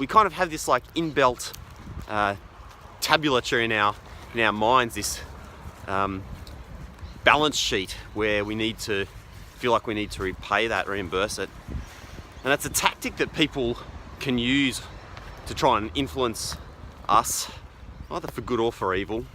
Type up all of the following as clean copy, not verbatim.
we kind of have this like inbuilt tabulature in our minds, this balance sheet where we need to feel like we need to repay that, reimburse it. And that's a tactic that people can use to try and influence us, either for good or for evil.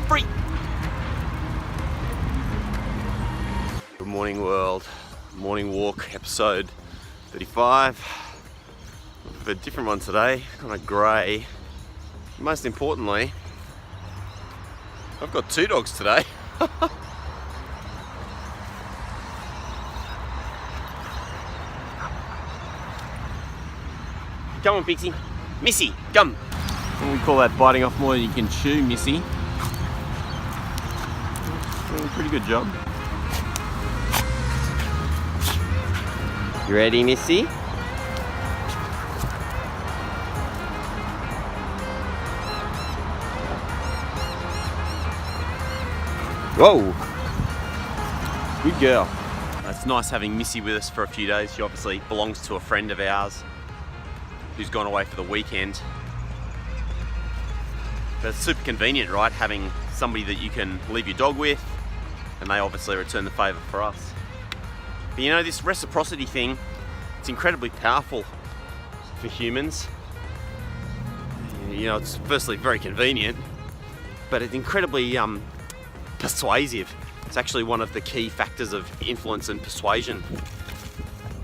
Free. Good morning world, morning walk, episode 35. A different one today, kind of grey. Most importantly, I've got two dogs today. Come on, Pixie. Missy, come. And we call that biting off more than you can chew, Missy. Pretty good job. You ready, Missy? Whoa! Good girl. It's nice having Missy with us for a few days. She obviously belongs to a friend of ours who's gone away for the weekend. But it's super convenient, right? Having somebody that you can leave your dog with, and they obviously return the favour for us. But you know, this reciprocity thing, it's incredibly powerful for humans. You know, it's firstly very convenient, but it's incredibly persuasive. It's actually one of the key factors of influence and persuasion.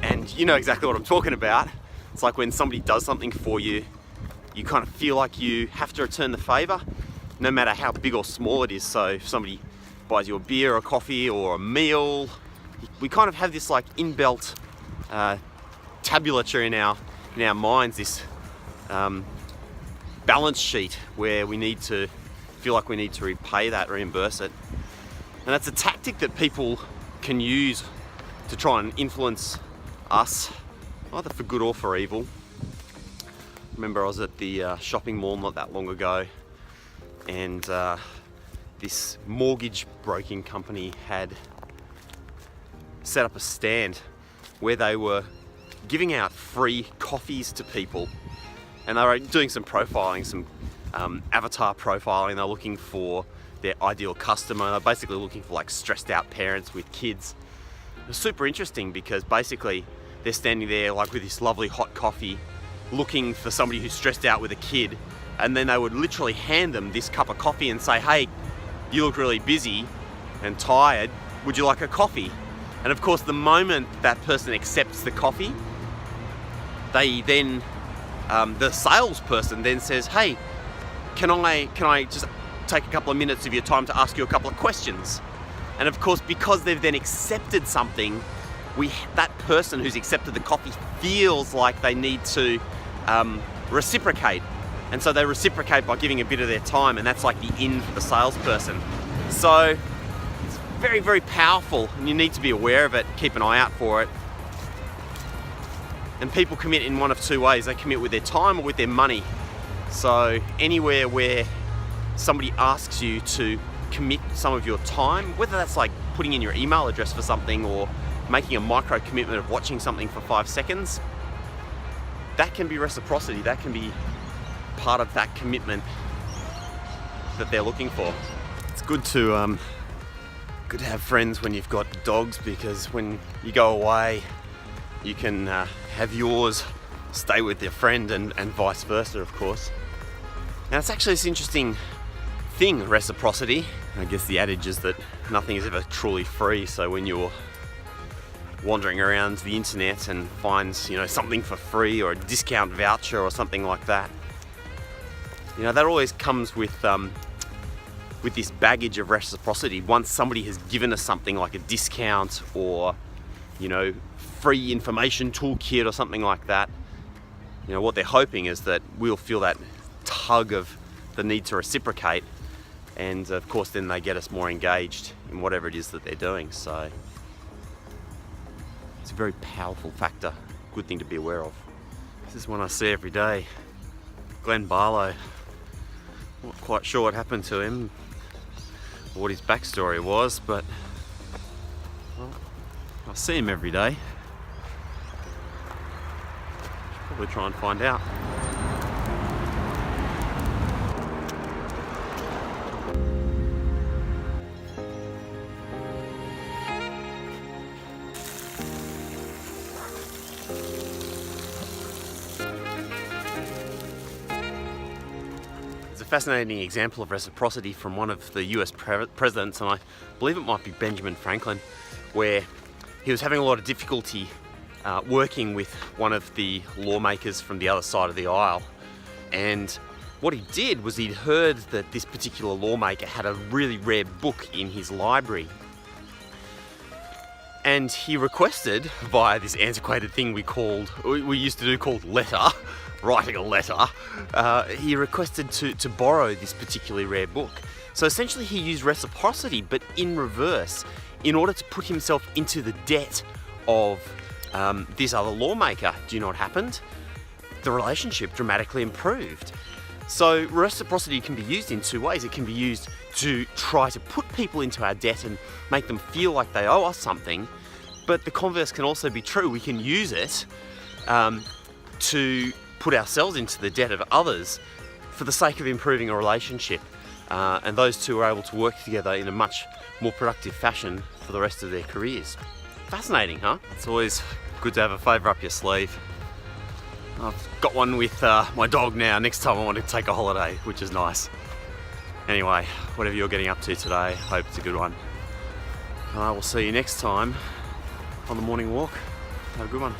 And you know exactly what I'm talking about. It's like when somebody does something for you, you kind of feel like you have to return the favour, no matter how big or small it is. So if somebody buys you a beer or a coffee or a meal, we kind of have this like inbuilt tabulature in our minds, this balance sheet where we need to feel like we need to repay that, reimburse it. And that's a tactic that people can use to try and influence us, either for good or for evil. I remember I was at the shopping mall not that long ago, and this mortgage broking company had set up a stand where they were giving out free coffees to people, and they were doing some profiling, some avatar profiling. They're looking for their ideal customer. They're basically looking for like stressed out parents with kids. It was super interesting because basically they're standing there like with this lovely hot coffee looking for somebody who's stressed out with a kid, and then they would literally hand them this cup of coffee and say, hey, you look really busy and tired, would you like a coffee? And of course, the moment that person accepts the coffee, they then, the salesperson then says, hey, can I just take a couple of minutes of your time to ask you a couple of questions? And of course, because they've then accepted something, that person who's accepted the coffee feels like they need to reciprocate. And so they reciprocate by giving a bit of their time, and that's like the in for the salesperson. So it's very, very powerful, and you need to be aware of it, keep an eye out for it. And people commit in one of two ways. They commit with their time or with their money. So anywhere where somebody asks you to commit some of your time, whether that's like putting in your email address for something or making a micro commitment of watching something for 5 seconds, that can be reciprocity. That can be part of that commitment that they're looking for. It's good to have friends when you've got dogs, because when you go away, you can have yours stay with your friend and vice versa, of course. Now, it's actually this interesting thing, reciprocity. I guess the adage is that nothing is ever truly free. So when you're wandering around the internet and finds, you know, something for free or a discount voucher or something like that, you know, that always comes with this baggage of reciprocity. Once somebody has given us something like a discount or, you know, free information toolkit or something like that, you know, what they're hoping is that we'll feel that tug of the need to reciprocate, and of course then they get us more engaged in whatever it is that they're doing. So a very powerful factor, good thing to be aware of. This is one I see every day. Glenn Barlow. Not quite sure what happened to him or what his backstory was, but well, I see him every day. Should probably try and find out. It's a fascinating example of reciprocity from one of the US presidents, and I believe it might be Benjamin Franklin, where he was having a lot of difficulty working with one of the lawmakers from the other side of the aisle. And what he did was he'd heard that this particular lawmaker had a really rare book in his library. And he requested, via this antiquated thing we used to do called letter, writing a letter, he requested to borrow this particularly rare book. So essentially he used reciprocity, but in reverse, in order to put himself into the debt of this other lawmaker. Do you know what happened? The relationship dramatically improved. So reciprocity can be used in two ways. It can be used to try to put people into our debt and make them feel like they owe us something, but the converse can also be true. We can use it to put ourselves into the debt of others for the sake of improving a relationship, and those two are able to work together in a much more productive fashion for the rest of their careers. Fascinating, huh? It's always good to have a favour up your sleeve. I've got one with my dog now. Next time I want to take a holiday, which is nice. Anyway, whatever you're getting up to today, hope it's a good one. I will see you next time on the morning walk. Have a good one.